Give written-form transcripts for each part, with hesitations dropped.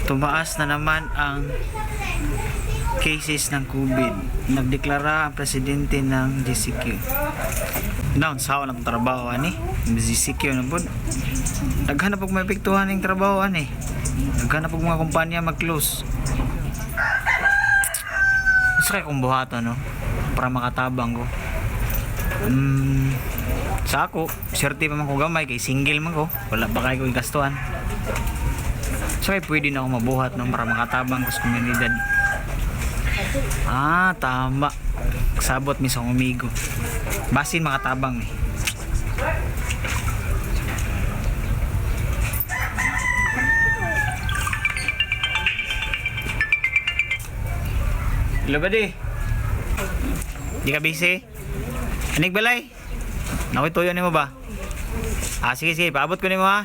Tumaas na naman ang cases ng COVID. Nagdeklara ang presidente ng GCQ. Down sa ng trabaho ani. GCQ na po. Naghanap og maepektuhan ng trabaho ani. Naghanap og mga kumpanya mag-close. Gusto kay kong buhaton no para makatabang ko. Sa ako, swerte pa man ko gamay kay single man ko. Wala pa kay ko gastuhan. So ay pwede na ako mabuhat no para makatabang ko sa komunidad. Tama. Sabot mi sa umigo. Basin makatabang eh. Hello ba di? Di ka busy? Anig balay? Nakoy tuyo ni mo ba? Sige, paabot ko ni mo ha?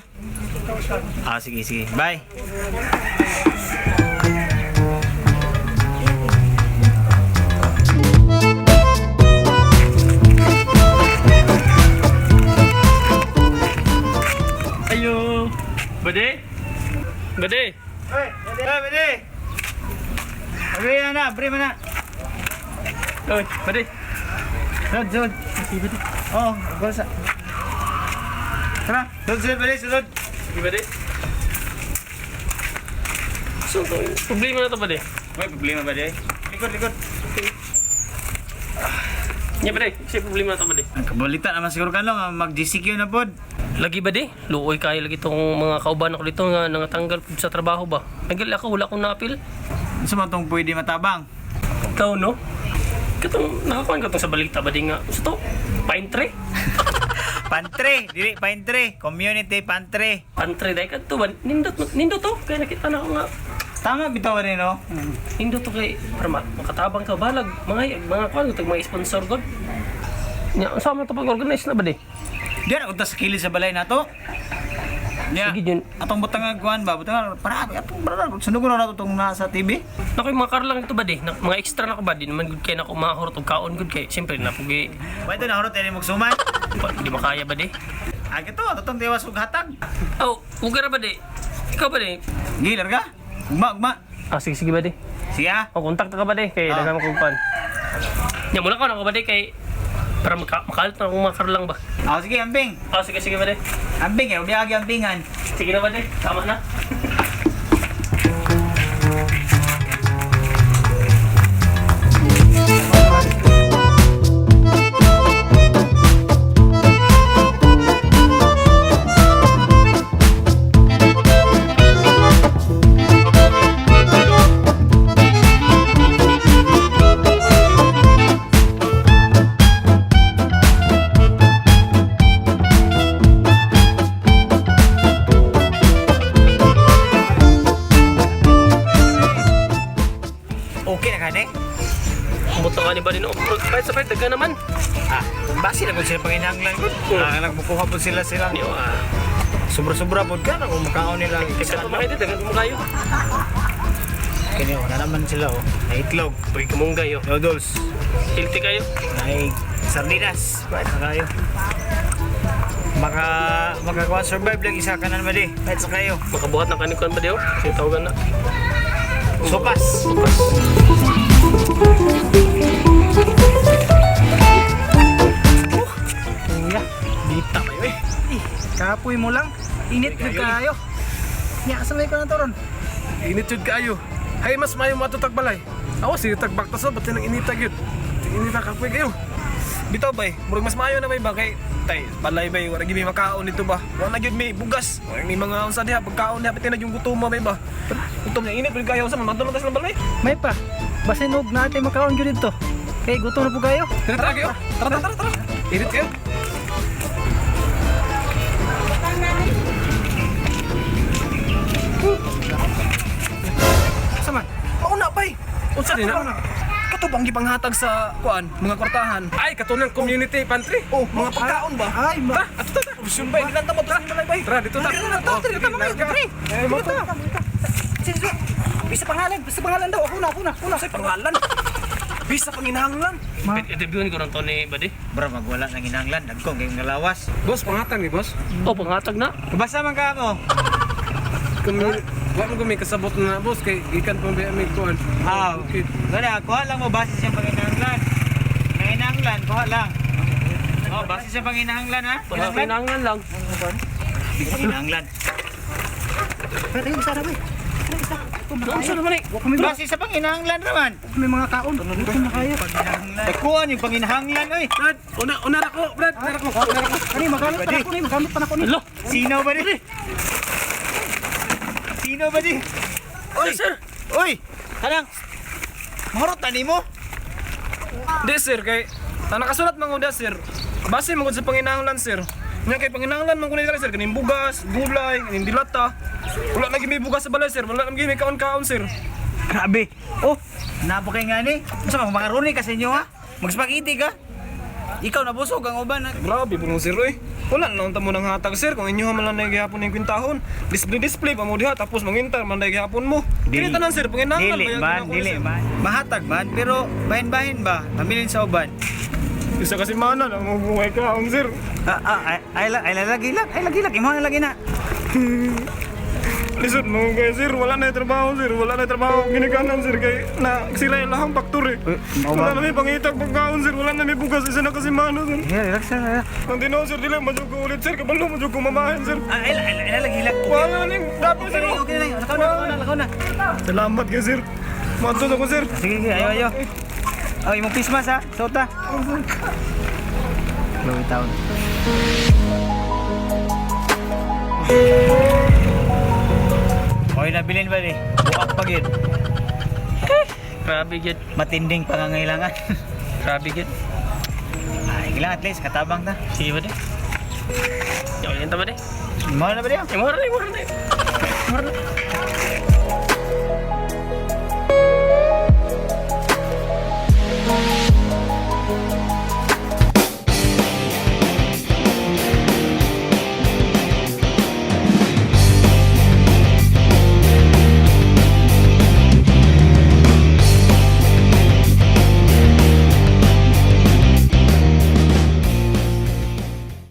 Sige. Bye. Ayo. Bade? Bade! Abri na, Oy, bade. Sunod. Bade. Oo, gulsa. Tara, sunod. Sige, bade. So, problema na to, bade. May problema ba di? Likod. Nya, bade. Kasi problema na to, bade. Ang kabalita naman siguro ka lang, mag-GCQ na pod. Lagi ba di? Luoy kayo lagi itong mga kauban ako dito nga nangatanggal po sa trabaho ba? Nagil ako, wala akong napil. Sa mga tong pwede matabang. Ikaw, no? Katong, nakakuhan ka itong sa balita ba di nga? Sa to? Pine tree? Pantry, community pantry. Pantry, dahil ka to ba? Nindot to? Kaya nakita na ako nga. Tama bitaw rin no? Nindot to kay, para makatabang ka, balag. Mga kuhan, mga sponsor god. Nya, sama to pag-organize na ba di? Diyan ako sa kilid sa balay na to. Yeah. Sige yun. Atong butang kuan ba? Butang para sunugon na nato tong nasa TV. Nakoy mga karlang ito ba di? Mga extra na ko ba di? Naman good kay na ako mahurot og kaon good kay. Siyempre napugi. Pwede na horot ini magsuman. Hindi makaya ba di? Ito, atong tiwas ug hatag. Oh, ugara ba di? Ikaw ba di? Gilar ka? Ugma. Sige ba di? Sige ah. O, kontak ka ba di? Kay dagan mo kong pan. Nya mula ko na ko ba di kay para makalit na akong mga karlang ba? Sige, ambing. Sige ba di? Ambing eh, ubiyagi ambingan. Sige na ba di? Tama na. Okay na kani? Umuto nga ni ba din? Kahit sa kahit daga naman. Basi na po sila panginahanglan ko. Nagbukuha po sila. Niyo Sobra-sobra po ka na kung makaon nila. kasi pa makita dagan mo kayo. Kini wala naman sila oh. Na itlog, Uy, kamunggay yo. noodles, Healthy kayo. na sardinas. Kahit na kayo. Makakuha survive lang isa kanan ba di? Kahit sa kayo. Makabuhat na kanikuan ba di? Sige tawagan na. Sopas. Kuya, dita kayo eh. Kapoy mo lang. Init na kayo. Nya sa may ko na toron. Init yun kaayo. Hay mas mayo mo ato tagbalay. Awas sige tagbaktas na ba't nang inita gyud. Inita kapoy kayo. Bitaw bay, murag mas mayo na bay ba kay tay balay bay wala gyud may makaon dito ba. Wala gyud may bugas. Wala may mga unsa diha pagkaon diha pati na yung gutom mo bay ba. Gutom na init pud kayo sa madulong tas ng balay. May pa. Basin og natin makaon gyud dito. Kay gutom na po kayo. Tara kayo. Tara. Init kayo. Sama. Mauna bay. Unsa din na? Katubang gipanghatag sa kuan, mga kwartahan. Ay, katulad community pantry. Oh, mga pagkaon ba? Ay, Tara, ato ta. Opsyon bay, dilan ta mo to balay bay. Tara, dito ta. Tara, mga pre. Eh, mo to. Sige. Bisa pangalan daw. Una. Sa pangalan. Bisa panginahanglan. Interviewin ko ng Tony ba di? Bro, magwala ng inanglan. Nagkong kayong ngalawas. Boss, pangatag ni boss. Oh, pangatag na. Basta man ka mo. kami kasabot na boss kay ikan pang biya may kuan. Ah, Okay. wala, kuha lang mo base sa panginahanglan. Panginahanglan, kuha lang. Oh, base sa panginahanglan ha? Pinangan lang. Panginahanglan. Pero yung isa na ba? Unsa naman eh? Base sa panginahanglan naman. May mga kaon. Huwag na kayo. Panginahanglan. Kuha yung panginahanglan, oy. Brad, una ra ko, Brad, una ra ko. Ano magamit pa na ko ni, magamit pa na ko ni. Hello. Sino ba di? Sino ba di? Oy, sir. Oy! Kanang! Mahurot tani mo? Di sir kay nakasulat man gud sir. Base man gud sa panginahanglan sir. Nya kay panginahanglan man kunay sir kaning bugas, gulay, kaning dilata. Wala lagi may bugas sa balay sir, wala lagi may kaon-kaon sir. Grabe! Oh! Napakay nga ni. Masa makaruni ka sa inyo ha? Magspagiti ka? Ikaw nabusog ang uban. Grabe po sir oy. Wala na lang tamo nang hatag sir kung inyo man lang gihapon ning kwintahon. Display pa mo diha tapos mangintar man gihapon mo. Dili tanan sir panginahanglan Dili bayad man, na ako, dili sir. man. Mahatag man, pero bahin-bahin ba? Pamilin sa uban. Isa kasi mana na mo buhay ka sir. Ay lagi lang. Imo na lagi na. Lisod mo kay sir, wala na yung trabaho sir, wala na yung trabaho ginikanan sir kay na sila yung lahang factory. Wala na may pangitag pagkaon sir, wala na may bugas isa na kasi mano sir. Relax na. Ang tinaw sir, dili madyo ko ulit sir, kabalo madyo ko mamahin sir. Ay lagi lang. Wala na yung dapat sir. Okay na. Lakaw na. Salamat kay sir. Matod ako sir. Sige, ayo. Oh, imong Christmas ha. Sota. Louis Town. Oy, nabilin ba ni? Buak pa gyud. Grabe gyud. Matinding pangangailangan. Grabe gyud. Ay, kailangan at least katabang ta. Sige ba di? Yo, yan ta ba di? Mo na ba diyo? Mura na.